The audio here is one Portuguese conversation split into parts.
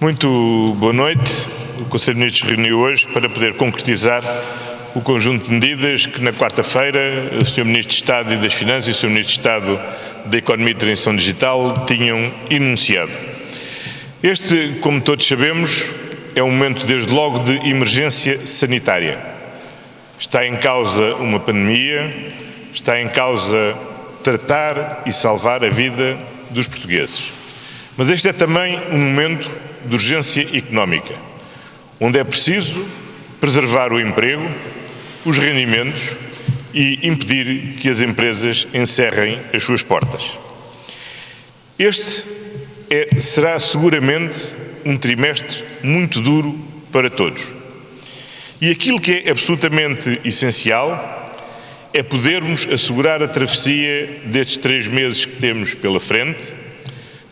Muito boa noite. O Conselho de Ministros reuniu hoje para poder concretizar o conjunto de medidas que na quarta-feira o Sr. Ministro de Estado e das Finanças e o Sr. Ministro de Estado da Economia e Transição Digital tinham enunciado. Este, como todos sabemos, é um momento desde logo de emergência sanitária. Está em causa uma pandemia, está em causa tratar e salvar a vida dos portugueses. Mas este é também um momento de urgência económica, onde é preciso preservar o emprego, os rendimentos e impedir que as empresas encerrem as suas portas. Este será seguramente um trimestre muito duro para todos. E aquilo que é absolutamente essencial é podermos assegurar a travessia destes 3 meses que temos pela frente,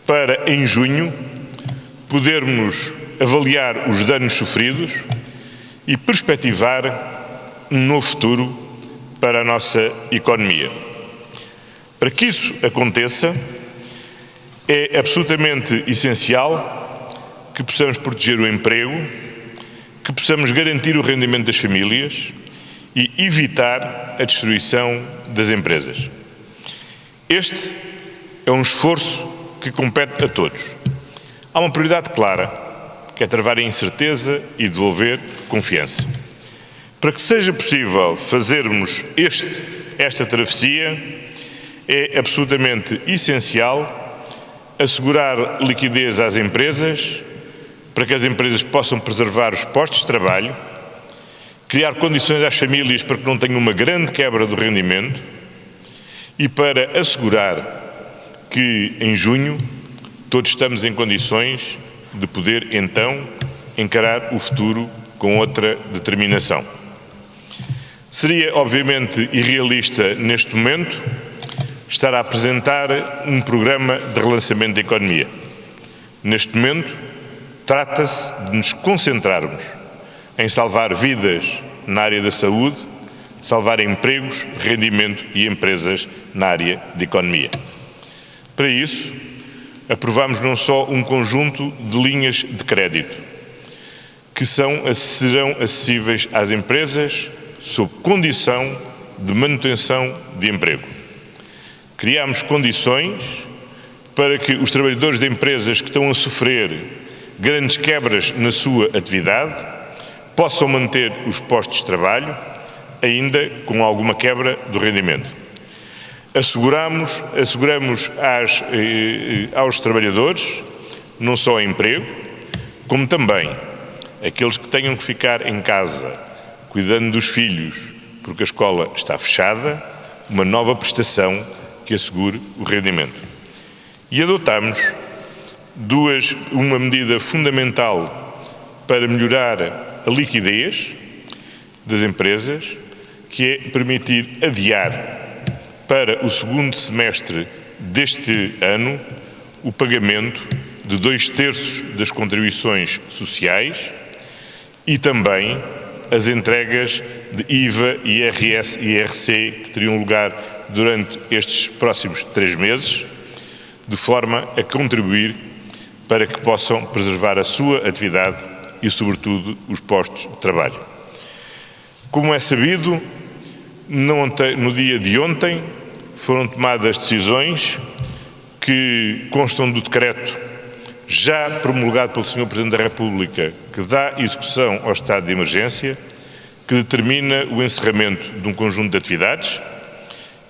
para, em junho, podermos avaliar os danos sofridos e perspectivar um novo futuro para a nossa economia. Para que isso aconteça, é absolutamente essencial que possamos proteger o emprego, que possamos garantir o rendimento das famílias e evitar a destruição das empresas. Este é um esforço que compete a todos. Há uma prioridade clara, que é travar a incerteza e devolver confiança. Para que seja possível fazermos esta travessia, é absolutamente essencial assegurar liquidez às empresas, para que as empresas possam preservar os postos de trabalho, criar condições às famílias para que não tenham uma grande quebra do rendimento e para assegurar que, em junho, todos estamos em condições de poder, então, encarar o futuro com outra determinação. Seria, obviamente, irrealista, neste momento, estar a apresentar um programa de relançamento da economia. Neste momento, trata-se de nos concentrarmos em salvar vidas na área da saúde, salvar empregos, rendimento e empresas na área da economia. Para isso, aprovamos não só um conjunto de linhas de crédito, que serão acessíveis às empresas sob condição de manutenção de emprego. Criamos condições para que os trabalhadores de empresas que estão a sofrer grandes quebras na sua atividade possam manter os postos de trabalho, ainda com alguma quebra do rendimento. Asseguramos aos trabalhadores não só emprego, como também aqueles que tenham que ficar em casa cuidando dos filhos porque a escola está fechada, uma nova prestação que assegure o rendimento. E adotamos uma medida fundamental para melhorar a liquidez das empresas, que é permitir adiar para o segundo semestre deste ano o pagamento de 2/3 das contribuições sociais e também as entregas de IVA, IRS e IRC que teriam lugar durante estes próximos 3 meses, de forma a contribuir para que possam preservar a sua atividade e, sobretudo, os postos de trabalho. Como é sabido, no dia de ontem foram tomadas decisões que constam do decreto já promulgado pelo Sr. Presidente da República, que dá execução ao estado de emergência, que determina o encerramento de um conjunto de atividades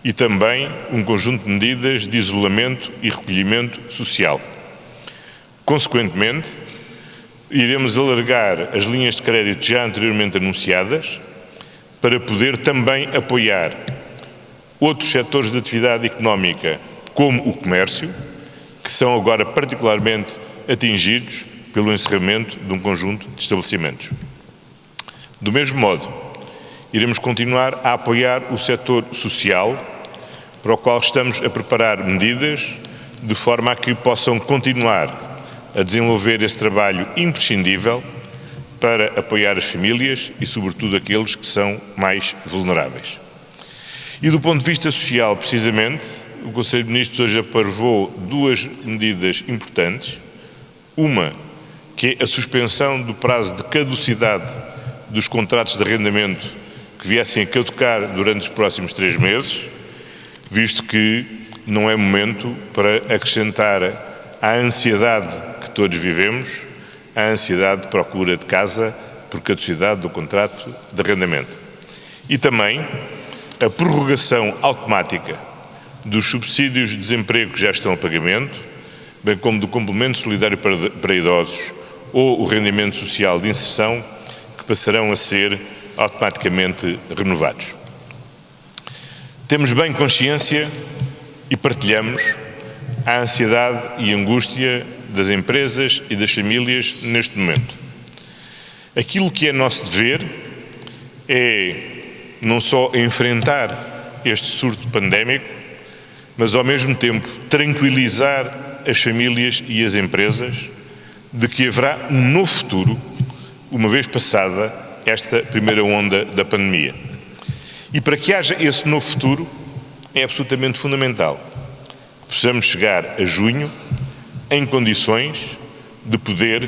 e também um conjunto de medidas de isolamento e recolhimento social. Consequentemente, iremos alargar as linhas de crédito já anteriormente anunciadas para poder também apoiar outros setores de atividade económica, como o comércio, que são agora particularmente atingidos pelo encerramento de um conjunto de estabelecimentos. Do mesmo modo, iremos continuar a apoiar o setor social, para o qual estamos a preparar medidas de forma a que possam continuar a desenvolver esse trabalho imprescindível para apoiar as famílias e, sobretudo, aqueles que são mais vulneráveis. E do ponto de vista social, precisamente, o Conselho de Ministros hoje aprovou 2 medidas importantes. Uma, que é a suspensão do prazo de caducidade dos contratos de arrendamento que viessem a caducar durante os próximos 3 meses, visto que não é momento para acrescentar à ansiedade que todos vivemos, a ansiedade de procura de casa por caducidade do contrato de arrendamento. E também a prorrogação automática dos subsídios de desemprego que já estão a pagamento, bem como do complemento solidário para idosos ou o rendimento social de inserção, que passarão a ser automaticamente renovados. Temos bem consciência e partilhamos a ansiedade e angústia das empresas e das famílias neste momento. Aquilo que é nosso dever é não só enfrentar este surto pandémico, mas ao mesmo tempo tranquilizar as famílias e as empresas de que haverá um novo futuro, uma vez passada esta primeira onda da pandemia. E para que haja esse novo futuro, é absolutamente fundamental que possamos chegar a junho em condições de poder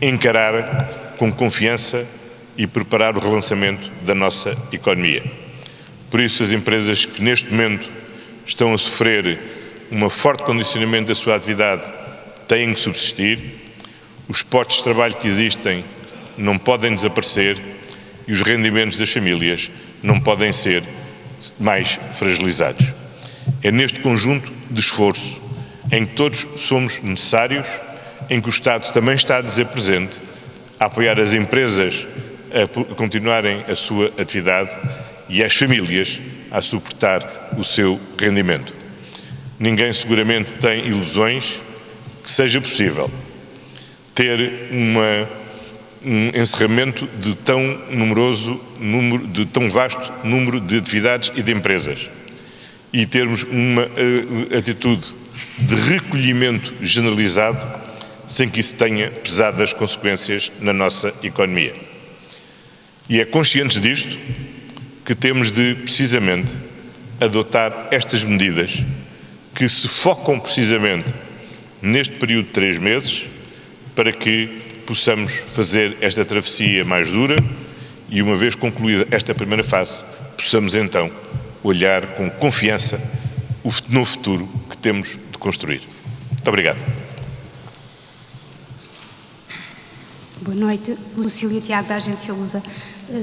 encarar com confiança e preparar o relançamento da nossa economia. Por isso, as empresas que neste momento estão a sofrer um forte condicionamento da sua atividade têm que subsistir, os postos de trabalho que existem não podem desaparecer e os rendimentos das famílias não podem ser mais fragilizados. É neste conjunto de esforço em que todos somos necessários, em que o Estado também está a dizer presente, a apoiar as empresas a continuarem a sua atividade e as famílias a suportar o seu rendimento. Ninguém seguramente tem ilusões que seja possível ter um encerramento de tão vasto número de atividades e de empresas e termos uma atitude de recolhimento generalizado sem que isso tenha pesadas consequências na nossa economia. E é conscientes disto que temos de, precisamente, adotar estas medidas que se focam precisamente neste período de 3 meses para que possamos fazer esta travessia mais dura e, uma vez concluída esta primeira fase, possamos então olhar com confiança o novo futuro que temos de construir. Muito obrigado. Boa noite. Lucília Tiago, da Agência Lusa.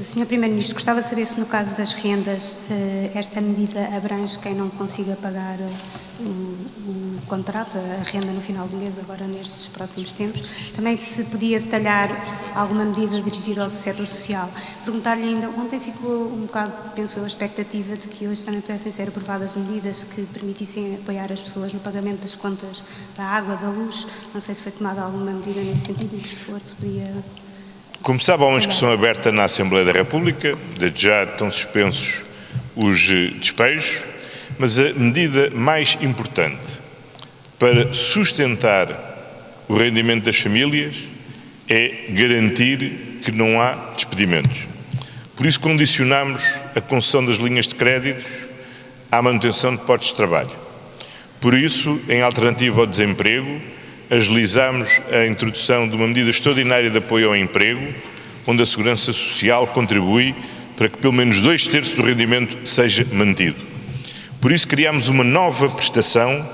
Sr. Primeiro-Ministro, gostava de saber se no caso das rendas esta medida abrange quem não consiga pagar o contrato, a renda no final do mês, agora nestes próximos tempos. Também se podia detalhar alguma medida dirigida ao setor social. Perguntar-lhe ainda, ontem ficou um bocado, penso eu, a expectativa de que hoje também pudessem ser aprovadas medidas que permitissem apoiar as pessoas no pagamento das contas da água, da luz. Não sei se foi tomada alguma medida nesse sentido e se for, se podia... Como sabe, há uma discussão aberta na Assembleia da República, desde já estão suspensos os despejos, mas a medida mais importante para sustentar o rendimento das famílias é garantir que não há despedimentos. Por isso condicionamos a concessão das linhas de créditos à manutenção de postos de trabalho. Por isso, em alternativa ao desemprego, agilizamos a introdução de uma medida extraordinária de apoio ao emprego, onde a Segurança Social contribui para que pelo menos 2/3 do rendimento seja mantido. Por isso criamos uma nova prestação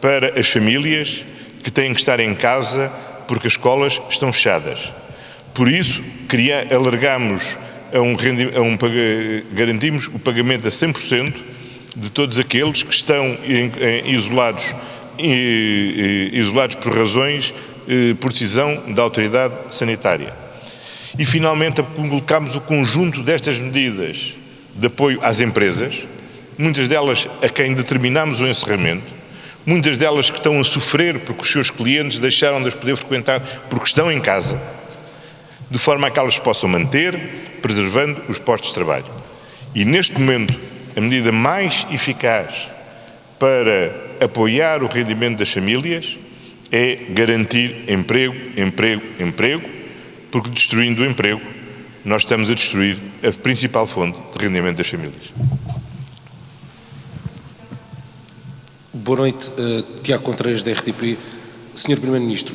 para as famílias que têm que estar em casa porque as escolas estão fechadas. Por isso alargamos garantimos o pagamento a 100% de todos aqueles que estão isolados por razões, por decisão da autoridade sanitária. E, finalmente, colocamos o conjunto destas medidas de apoio às empresas, muitas delas a quem determinamos o encerramento, muitas delas que estão a sofrer porque os seus clientes deixaram de as poder frequentar porque estão em casa, de forma a que elas possam manter, preservando os postos de trabalho. E, neste momento, a medida mais eficaz para apoiar o rendimento das famílias é garantir emprego, emprego, emprego, porque destruindo o emprego, nós estamos a destruir a principal fonte de rendimento das famílias. Boa noite, Tiago Contreiras, da RTP. Sr. Primeiro-Ministro,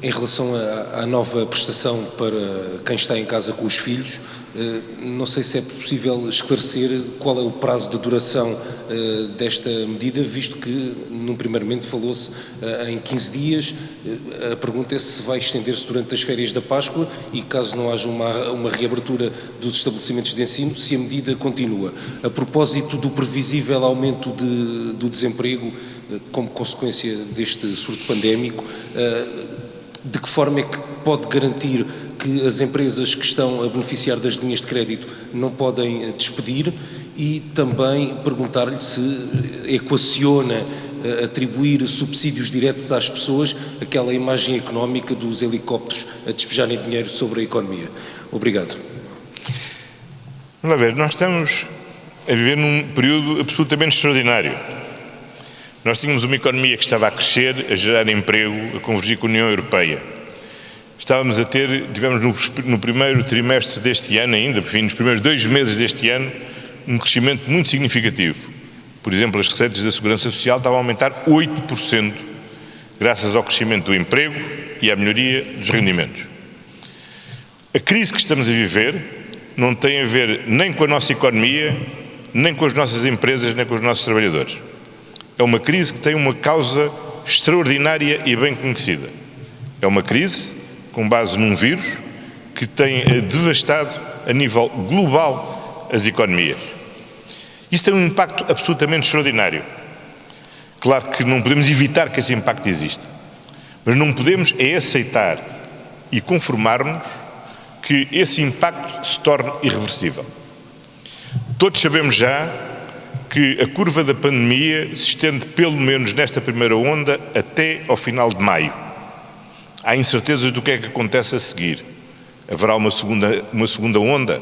Em relação à nova prestação para quem está em casa com os filhos, não sei se é possível esclarecer qual é o prazo de duração desta medida, visto que, num primeiro momento, falou-se em 15 dias. A pergunta é se vai estender-se durante as férias da Páscoa e, caso não haja uma reabertura dos estabelecimentos de ensino, se a medida continua. A propósito do previsível aumento do desemprego como consequência deste surto pandémico, de que forma é que pode garantir que as empresas que estão a beneficiar das linhas de crédito não podem despedir, e também perguntar-lhe se equaciona atribuir subsídios diretos às pessoas, aquela imagem económica dos helicópteros a despejarem dinheiro sobre a economia. Obrigado. Vamos lá ver, nós estamos a viver num período absolutamente extraordinário. Nós tínhamos uma economia que estava a crescer, a gerar emprego, a convergir com a União Europeia. Tivemos no primeiro trimestre deste ano ainda, enfim, nos primeiros 2 meses deste ano, um crescimento muito significativo. Por exemplo, as receitas da Segurança Social estavam a aumentar 8%, graças ao crescimento do emprego e à melhoria dos rendimentos. A crise que estamos a viver não tem a ver nem com a nossa economia, nem com as nossas empresas, nem com os nossos trabalhadores. É uma crise que tem uma causa extraordinária e bem conhecida. É uma crise com base num vírus que tem devastado a nível global as economias. Isso tem um impacto absolutamente extraordinário. Claro que não podemos evitar que esse impacto exista, mas não podemos aceitar e conformar-nos que esse impacto se torne irreversível. Todos sabemos já que a curva da pandemia se estende pelo menos nesta primeira onda até ao final de maio. Há incertezas do que é que acontece a seguir. Haverá uma segunda onda?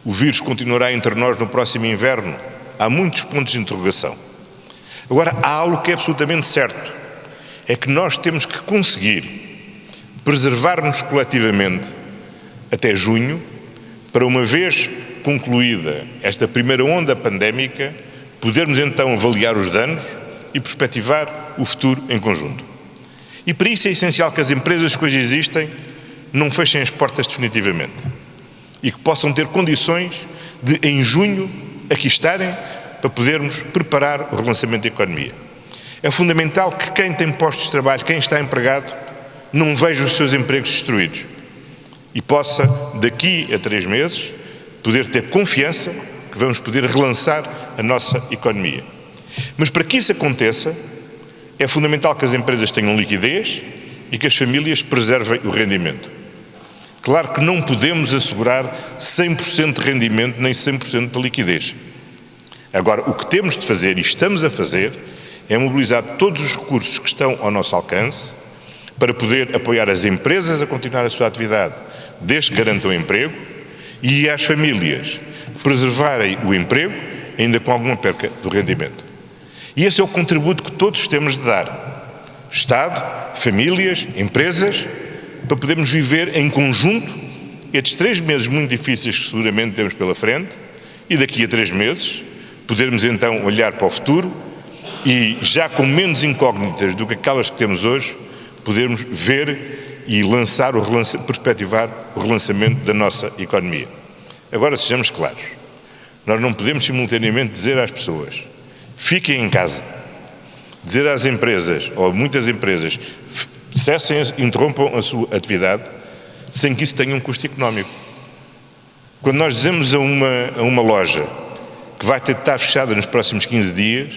O vírus continuará entre nós no próximo inverno? Há muitos pontos de interrogação. Agora, há algo que é absolutamente certo. É que nós temos que conseguir preservar-nos coletivamente até junho, para uma vez concluída esta primeira onda pandémica, podermos então avaliar os danos e perspectivar o futuro em conjunto. E para isso é essencial que as empresas que hoje existem não fechem as portas definitivamente e que possam ter condições de, em junho, aqui estarem para podermos preparar o relançamento da economia. É fundamental que quem tem postos de trabalho, quem está empregado, não veja os seus empregos destruídos e possa, daqui a 3 meses, poder ter confiança que vamos poder relançar a nossa economia. Mas para que isso aconteça, é fundamental que as empresas tenham liquidez e que as famílias preservem o rendimento. Claro que não podemos assegurar 100% de rendimento nem 100% de liquidez. Agora, o que temos de fazer, e estamos a fazer, é mobilizar todos os recursos que estão ao nosso alcance para poder apoiar as empresas a continuar a sua atividade, desde que garantam emprego, e às famílias preservarem o emprego, ainda com alguma perca do rendimento. E esse é o contributo que todos temos de dar. Estado, famílias, empresas, para podermos viver em conjunto estes 3 meses muito difíceis que seguramente temos pela frente, e daqui a 3 meses podermos então olhar para o futuro e, já com menos incógnitas do que aquelas que temos hoje, podermos ver e perspectivar o relançamento da nossa economia. Agora, sejamos claros, nós não podemos simultaneamente dizer às pessoas: fiquem em casa, dizer às empresas, ou muitas empresas, cessem, interrompam a sua atividade, sem que isso tenha um custo económico. Quando nós dizemos a uma loja que vai ter de estar fechada nos próximos 15 dias,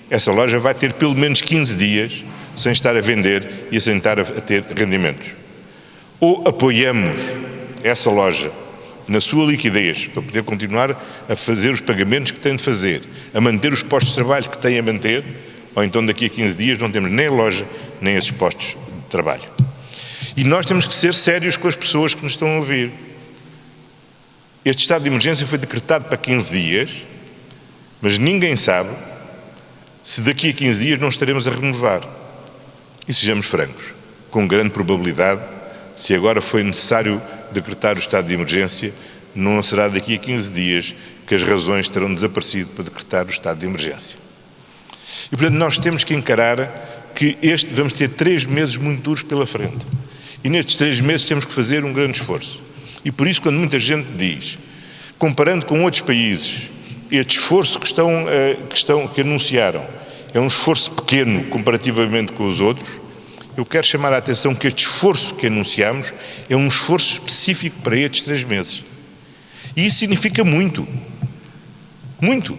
essa loja vai ter pelo menos 15 dias sem estar a vender e sem estar a ter rendimentos. Ou apoiamos essa loja na sua liquidez para poder continuar a fazer os pagamentos que tem de fazer, a manter os postos de trabalho que tem a manter, ou então daqui a 15 dias não temos nem a loja nem esses postos de trabalho. E nós temos que ser sérios com as pessoas que nos estão a ouvir. Este estado de emergência foi decretado para 15 dias, mas ninguém sabe se daqui a 15 dias não estaremos a renovar. E sejamos francos, com grande probabilidade, se agora foi necessário decretar o estado de emergência, não será daqui a 15 dias que as razões terão desaparecido para decretar o estado de emergência. E, portanto, nós temos que encarar que vamos ter 3 meses muito duros pela frente. E nestes 3 meses temos que fazer um grande esforço. E por isso, quando muita gente diz, comparando com outros países, este esforço que anunciaram é um esforço pequeno comparativamente com os outros, eu quero chamar a atenção que este esforço que anunciamos é um esforço específico para estes 3 meses. E isso significa muito. Muito.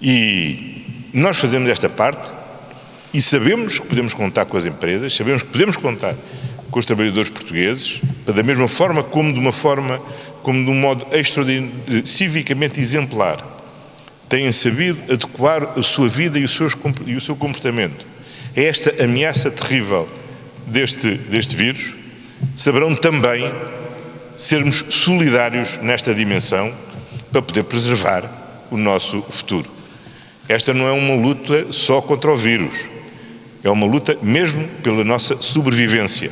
E nós fazemos esta parte e sabemos que podemos contar com as empresas, sabemos que podemos contar com os trabalhadores portugueses, da mesma forma como de um modo extraordinário, civicamente exemplar, têm sabido adequar a sua vida e o seu comportamento a esta ameaça terrível deste vírus, saberão também sermos solidários nesta dimensão para poder preservar o nosso futuro. Esta não é uma luta só contra o vírus, é uma luta mesmo pela nossa sobrevivência,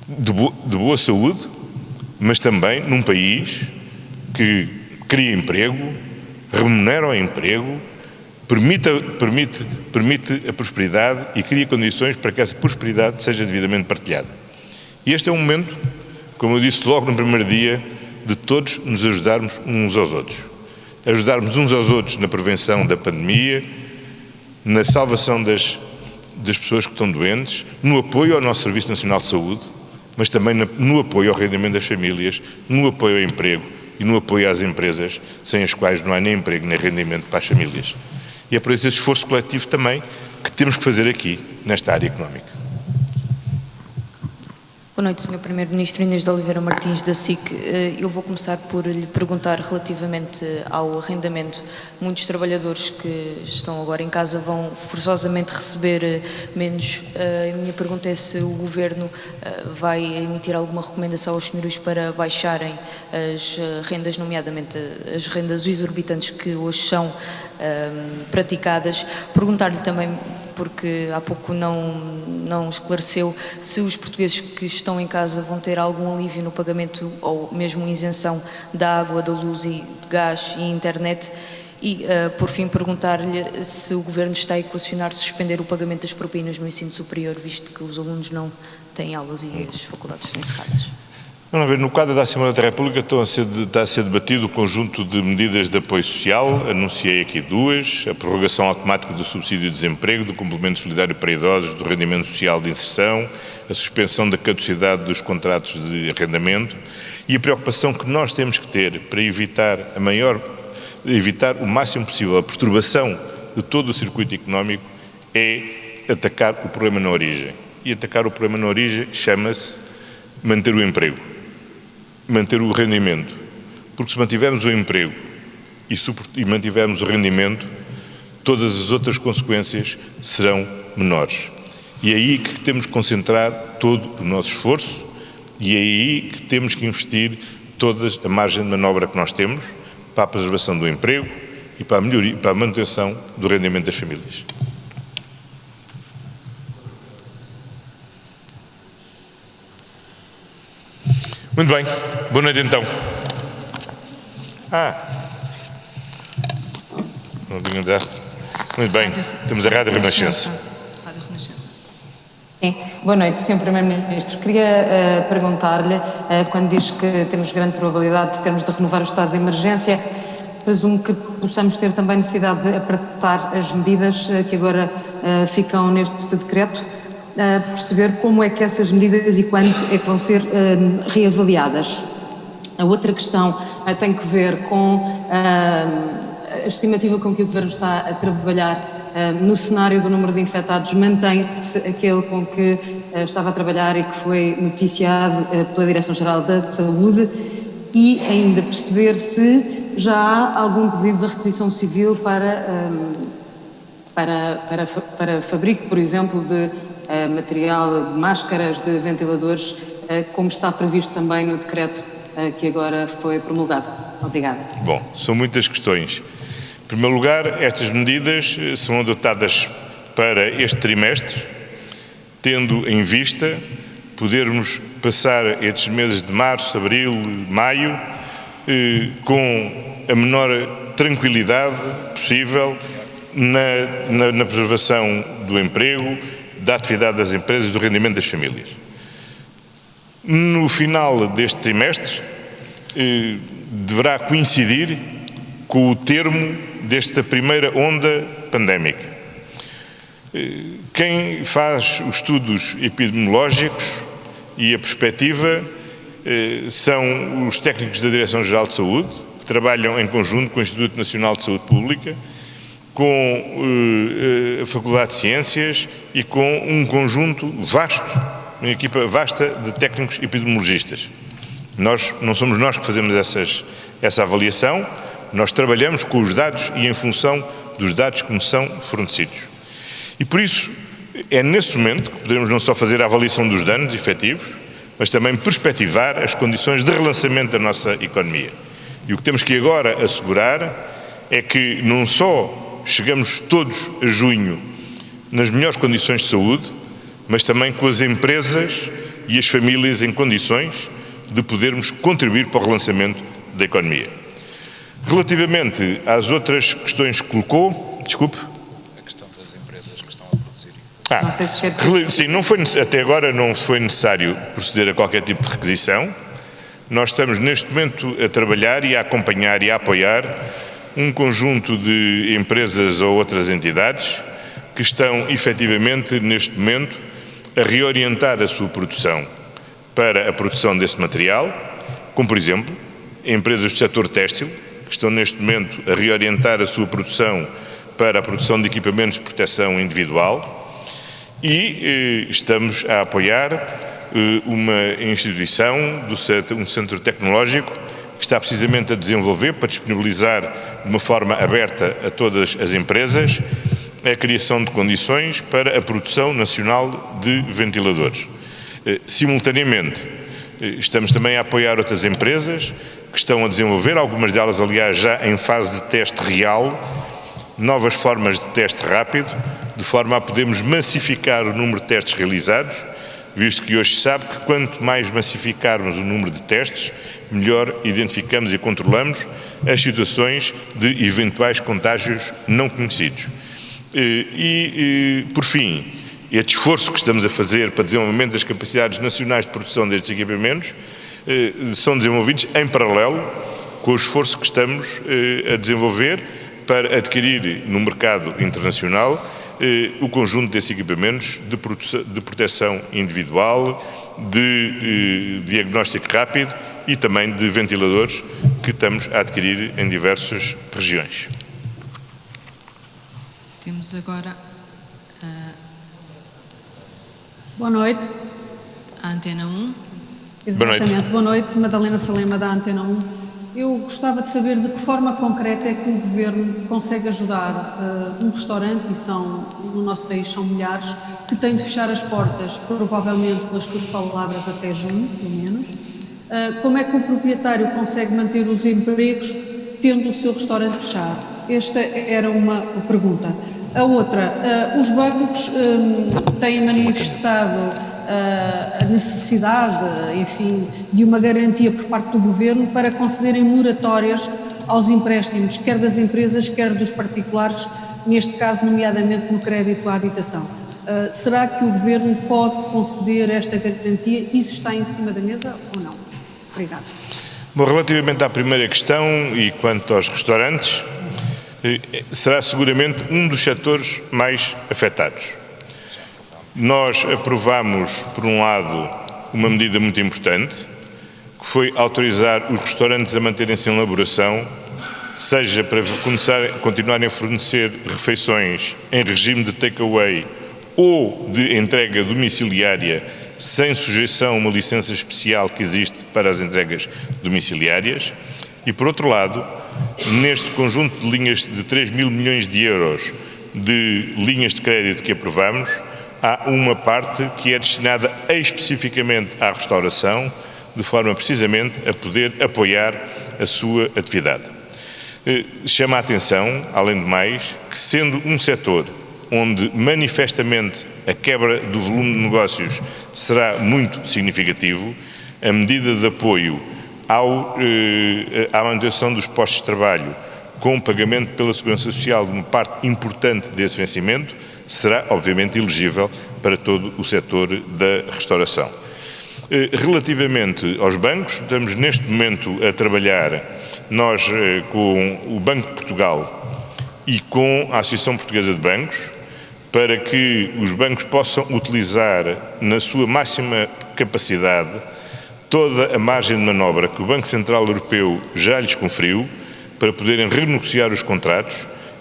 de boa saúde, mas também num país que cria emprego, remunera o emprego, permite a prosperidade e cria condições para que essa prosperidade seja devidamente partilhada. E este é um momento, como eu disse logo no primeiro dia, de todos nos ajudarmos uns aos outros. Ajudarmos uns aos outros na prevenção da pandemia, na salvação das pessoas que estão doentes, no apoio ao nosso Serviço Nacional de Saúde, mas também no apoio ao rendimento das famílias, no apoio ao emprego e no apoio às empresas, sem as quais não há nem emprego nem rendimento para as famílias. E é por esse esforço coletivo também que temos que fazer aqui, nesta área económica. Boa noite, Sr. Primeiro-Ministro. Inês de Oliveira Martins, da SIC. Eu vou começar por lhe perguntar relativamente ao arrendamento. Muitos trabalhadores que estão agora em casa vão forçosamente receber menos. A minha pergunta é se o Governo vai emitir alguma recomendação aos senhores para baixarem as rendas, nomeadamente as rendas exorbitantes que hoje são praticadas. Perguntar-lhe também, porque há pouco não esclareceu, se os portugueses que estão em casa vão ter algum alívio no pagamento ou mesmo isenção da água, da luz e de gás e internet. E, por fim, perguntar-lhe se o Governo está a equacionar suspender o pagamento das propinas no ensino superior, visto que os alunos não têm aulas e as faculdades estão encerradas. Vamos ver, no quadro da Assembleia da República está a ser debatido o conjunto de medidas de apoio social. Anunciei aqui 2, a prorrogação automática do subsídio de desemprego, do complemento solidário para idosos, do rendimento social de inserção, a suspensão da caducidade dos contratos de arrendamento e a preocupação que nós temos que ter para evitar o máximo possível a perturbação de todo o circuito económico é atacar o problema na origem. E atacar o problema na origem chama-se manter o emprego, manter o rendimento, porque se mantivermos o emprego e mantivermos o rendimento, todas as outras consequências serão menores. E é aí que temos que concentrar todo o nosso esforço e é aí que temos que investir toda a margem de manobra que nós temos para a preservação do emprego e para a melhoria, para a manutenção do rendimento das famílias. Muito bem, boa noite então. Não tinha de dar. Muito bem, temos a Rádio Renascença. Rádio Renascença. Sim, boa noite, Sr. Primeiro-Ministro. Queria perguntar-lhe, quando diz que temos grande probabilidade de termos de renovar o estado de emergência, presumo que possamos ter também necessidade de apertar as medidas que agora ficam neste decreto, perceber como é que essas medidas e quando é que vão ser reavaliadas. A outra questão tem que ver com a estimativa com que o Governo está a trabalhar no cenário do número de infectados. Mantém-se aquele com que estava a trabalhar e que foi noticiado pela Direção-Geral da Saúde, e ainda perceber se já há algum pedido de requisição civil para fabrico, por exemplo, de material de máscaras, de ventiladores, como está previsto também no decreto que agora foi promulgado. Obrigada. Bom, são muitas questões. Em primeiro lugar, estas medidas são adotadas para este trimestre, tendo em vista podermos passar estes meses de março, abril, maio, com a menor tranquilidade possível na preservação do emprego, da atividade das empresas e do rendimento das famílias. No final deste trimestre, deverá coincidir com o termo desta primeira onda pandémica. Quem faz os estudos epidemiológicos e a perspectiva são os técnicos da Direção-Geral de Saúde, que trabalham em conjunto com o Instituto Nacional de Saúde Pública, com a Faculdade de Ciências e com um conjunto vasto, uma equipa vasta de técnicos epidemiologistas. Não somos nós que fazemos essa avaliação, nós trabalhamos com os dados e em função dos dados que nos são fornecidos. E por isso, é nesse momento que poderemos não só fazer a avaliação dos danos efetivos, mas também perspectivar as condições de relançamento da nossa economia. E o que temos que agora assegurar é que não só chegamos todos a junho nas melhores condições de saúde, mas também com as empresas e as famílias em condições de podermos contribuir para o relançamento da economia. Relativamente às outras questões que colocou, desculpe. A questão das empresas que estão a produzir. Sim, até agora não foi necessário proceder a qualquer tipo de requisição. Nós estamos neste momento a trabalhar e a acompanhar e a apoiar um conjunto de empresas ou outras entidades que estão efetivamente neste momento a reorientar a sua produção para a produção desse material, como por exemplo, empresas do setor têxtil, que estão neste momento a reorientar a sua produção para a produção de equipamentos de proteção individual e estamos a apoiar uma instituição, um centro tecnológico, que está precisamente a desenvolver, para disponibilizar de uma forma aberta a todas as empresas, a criação de condições para a produção nacional de ventiladores. Simultaneamente, estamos também a apoiar outras empresas que estão a desenvolver, algumas delas, aliás, já em fase de teste real, novas formas de teste rápido, de forma a podermos massificar o número de testes realizados, visto que hoje se sabe que quanto mais massificarmos o número de testes, melhor identificamos e controlamos as situações de eventuais contágios não conhecidos. Por fim, este esforço que estamos a fazer para desenvolvimento das capacidades nacionais de produção destes equipamentos são desenvolvidos em paralelo com o esforço que estamos a desenvolver para adquirir no mercado internacional o conjunto desses equipamentos de proteção individual, de diagnóstico rápido e também de ventiladores que estamos a adquirir em diversas regiões. Temos agora Boa noite. a Antena 1. Exatamente. Boa noite, Madalena Salema, da Antena 1. Eu gostava de saber de que forma concreta é que o Governo consegue ajudar um restaurante, e no nosso país são milhares, que tem de fechar as portas, provavelmente, pelas suas palavras, até junho, pelo menos. Como é que o proprietário consegue manter os empregos tendo o seu restaurante fechado? Esta era uma pergunta. A outra, os bancos têm manifestado a necessidade, enfim, de uma garantia por parte do Governo para concederem moratórias aos empréstimos, quer das empresas, quer dos particulares, neste caso, nomeadamente no crédito à habitação. Será que o Governo pode conceder esta garantia? Isso está em cima da mesa ou não? Obrigada. Bom, relativamente à primeira questão e quanto aos restaurantes, será seguramente um dos setores mais afetados. Nós aprovamos, por um lado, uma medida muito importante, que foi autorizar os restaurantes a manterem-se em elaboração, seja para continuarem a fornecer refeições em regime de takeaway ou de entrega domiciliária, sem sujeição a uma licença especial que existe para as entregas domiciliárias, e, por outro lado, neste conjunto de linhas de 3 mil milhões de euros de linhas de crédito que aprovamos, há uma parte que é destinada especificamente à restauração, de forma precisamente a poder apoiar a sua atividade. Chama a atenção, além do mais, que sendo um setor onde manifestamente a quebra do volume de negócios será muito significativo, a medida de apoio à manutenção dos postos de trabalho com pagamento pela Segurança Social de uma parte importante desse vencimento será, obviamente, elegível para todo o setor da restauração. Relativamente aos bancos, estamos neste momento a trabalhar, nós com o Banco de Portugal e com a Associação Portuguesa de Bancos, para que os bancos possam utilizar na sua máxima capacidade toda a margem de manobra que o Banco Central Europeu já lhes conferiu para poderem renegociar os contratos,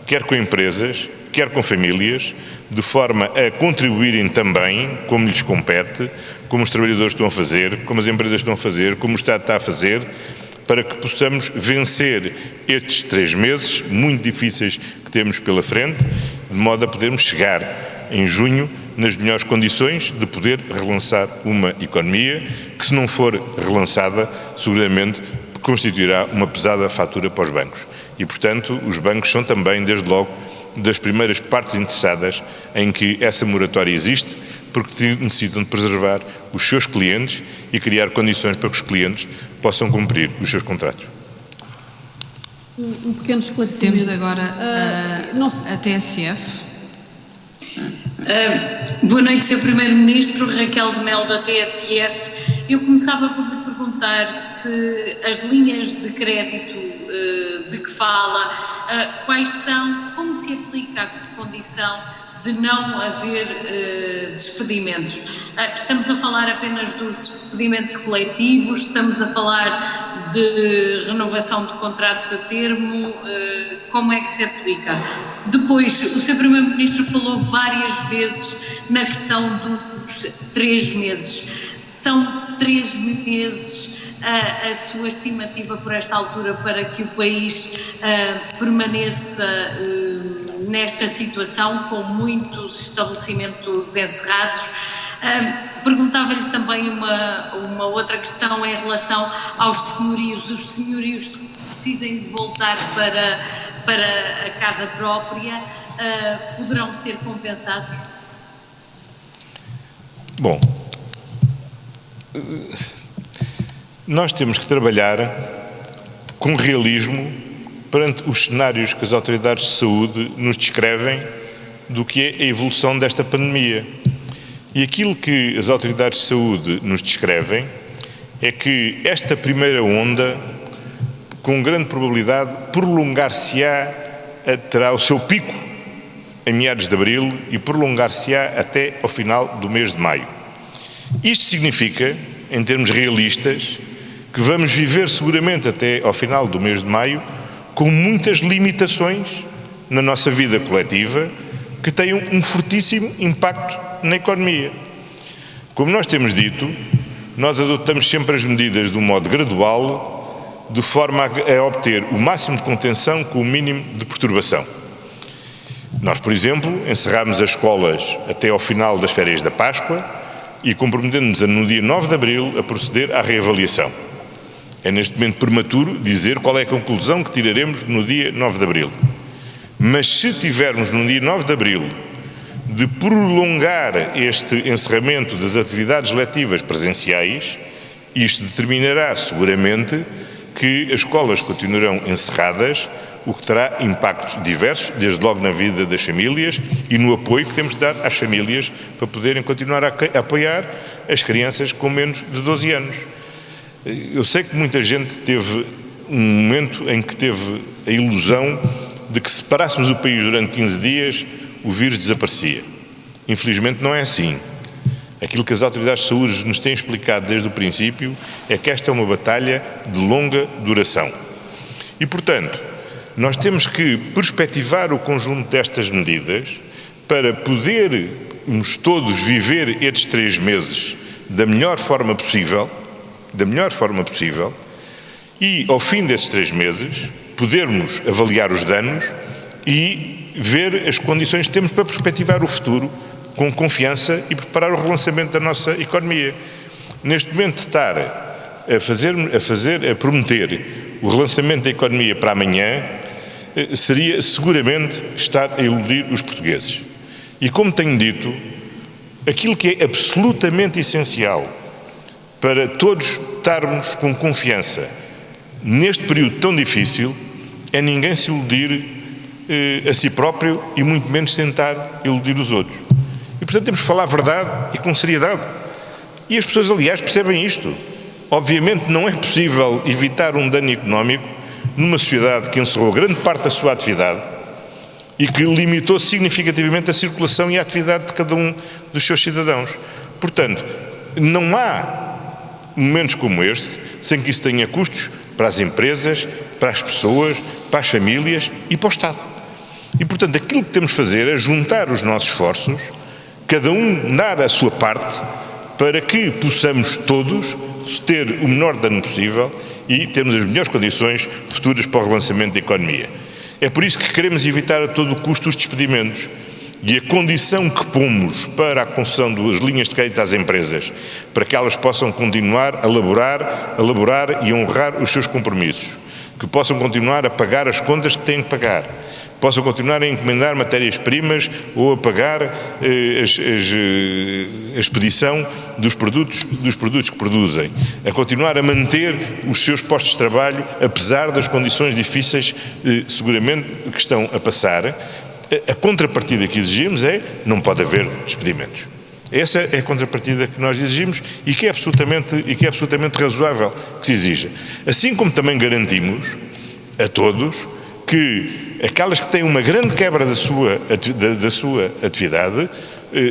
quer com empresas, quer com famílias, de forma a contribuírem também, como lhes compete, como os trabalhadores estão a fazer, como as empresas estão a fazer, como o Estado está a fazer, para que possamos vencer estes 3 meses muito difíceis que temos pela frente, de modo a podermos chegar em junho nas melhores condições de poder relançar uma economia que, se não for relançada, seguramente constituirá uma pesada fatura para os bancos. E, portanto, os bancos são também, desde logo, das primeiras partes interessadas em que essa moratória existe, porque necessitam de preservar os seus clientes e criar condições para que os clientes possam cumprir os seus contratos. Um pequeno esclarecimento. Temos agora a TSF. Boa noite, Sr. Primeiro-Ministro. Raquel de Mel, da TSF. Eu começava por lhe perguntar se as linhas de crédito de que fala, quais são, como se aplica a condição de não haver despedimentos. Estamos a falar apenas dos despedimentos coletivos, estamos a falar de renovação de contratos a termo, como é que se aplica? Depois, o Sr. Primeiro-Ministro falou várias vezes na questão dos 3 meses. São 3 meses a sua estimativa por esta altura para que o país permaneça nesta situação, com muitos estabelecimentos encerrados. Perguntava-lhe também uma outra questão em relação aos senhorios. Os senhorios que precisem de voltar para a casa própria poderão ser compensados? Bom, nós temos que trabalhar com realismo perante os cenários que as autoridades de saúde nos descrevem do que é a evolução desta pandemia. E aquilo que as autoridades de saúde nos descrevem é que esta primeira onda, com grande probabilidade, prolongar-se-á, terá o seu pico em meados de abril e prolongar-se-á até ao final do mês de maio. Isto significa, em termos realistas, que vamos viver seguramente até ao final do mês de maio com muitas limitações na nossa vida coletiva que tenham um fortíssimo impacto na economia. Como nós temos dito, nós adotamos sempre as medidas de um modo gradual, de forma a obter o máximo de contenção com o mínimo de perturbação. Nós, por exemplo, encerramos as escolas até ao final das férias da Páscoa e comprometemos-nos no dia 9 de abril a proceder à reavaliação. É neste momento prematuro dizer qual é a conclusão que tiraremos no dia 9 de abril. Mas se tivermos no dia 9 de abril de prolongar este encerramento das atividades letivas presenciais, isto determinará seguramente que as escolas continuarão encerradas, o que terá impactos diversos, desde logo na vida das famílias e no apoio que temos de dar às famílias para poderem continuar a apoiar as crianças com menos de 12 anos. Eu sei que muita gente teve um momento em que teve a ilusão de que se parássemos o país durante 15 dias, o vírus desaparecia. Infelizmente não é assim. Aquilo que as autoridades de saúde nos têm explicado desde o princípio é que esta é uma batalha de longa duração. E, portanto, nós temos que perspectivar o conjunto destas medidas para podermos todos viver estes 3 meses da melhor forma possível, e, ao fim desses 3 meses, podermos avaliar os danos e ver as condições que temos para perspectivar o futuro com confiança e preparar o relançamento da nossa economia. Neste momento, estar a prometer o relançamento da economia para amanhã seria seguramente estar a iludir os portugueses. E, como tenho dito, aquilo que é absolutamente essencial para todos estarmos com confiança neste período tão difícil é ninguém se iludir a si próprio e muito menos tentar iludir os outros. E, portanto, temos que falar a verdade e com seriedade. E as pessoas, aliás, percebem isto. Obviamente não é possível evitar um dano económico numa sociedade que encerrou grande parte da sua atividade e que limitou significativamente a circulação e a atividade de cada um dos seus cidadãos. Portanto, não há momentos como este sem que isso tenha custos para as empresas, para as pessoas, para as famílias e para o Estado. E, portanto, aquilo que temos de fazer é juntar os nossos esforços, cada um dar a sua parte, para que possamos todos ter o menor dano possível e termos as melhores condições futuras para o relançamento da economia. É por isso que queremos evitar a todo custo os despedimentos. E a condição que pomos para a concessão das linhas de crédito às empresas, para que elas possam continuar a elaborar e honrar os seus compromissos, que possam continuar a pagar as contas que têm que pagar, possam continuar a encomendar matérias-primas ou a pagar a expedição dos produtos que produzem, a continuar a manter os seus postos de trabalho, apesar das condições difíceis, seguramente, que estão a passar. A contrapartida que exigimos é: não pode haver despedimentos. Essa é a contrapartida que nós exigimos e que é absolutamente razoável que se exija. Assim como também garantimos a todos que aquelas que têm uma grande quebra da sua atividade,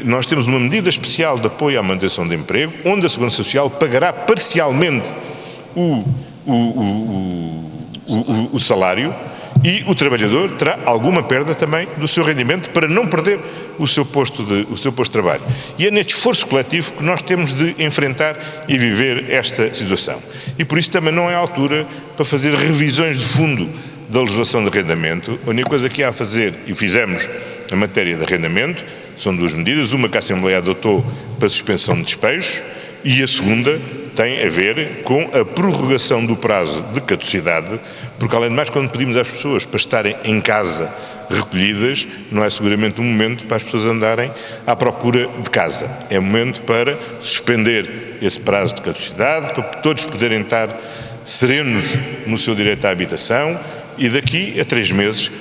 nós temos uma medida especial de apoio à manutenção de emprego, onde a Segurança Social pagará parcialmente o salário, e o trabalhador terá alguma perda também do seu rendimento para não perder o seu posto de trabalho. E é neste esforço coletivo que nós temos de enfrentar e viver esta situação. E por isso também não é a altura para fazer revisões de fundo da legislação de arrendamento. A única coisa que há a fazer, e fizemos na matéria de arrendamento, são duas medidas: uma que a Assembleia adotou para suspensão de despejos e a segunda tem a ver com a prorrogação do prazo de caducidade, porque, além de mais, quando pedimos às pessoas para estarem em casa recolhidas, não é seguramente um momento para as pessoas andarem à procura de casa. É momento para suspender esse prazo de caducidade, para todos poderem estar serenos no seu direito à habitação e daqui a 3 meses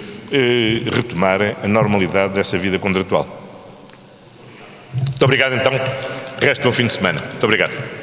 retomarem a normalidade dessa vida contratual. Muito obrigado, então. Resto de um fim de semana. Muito obrigado.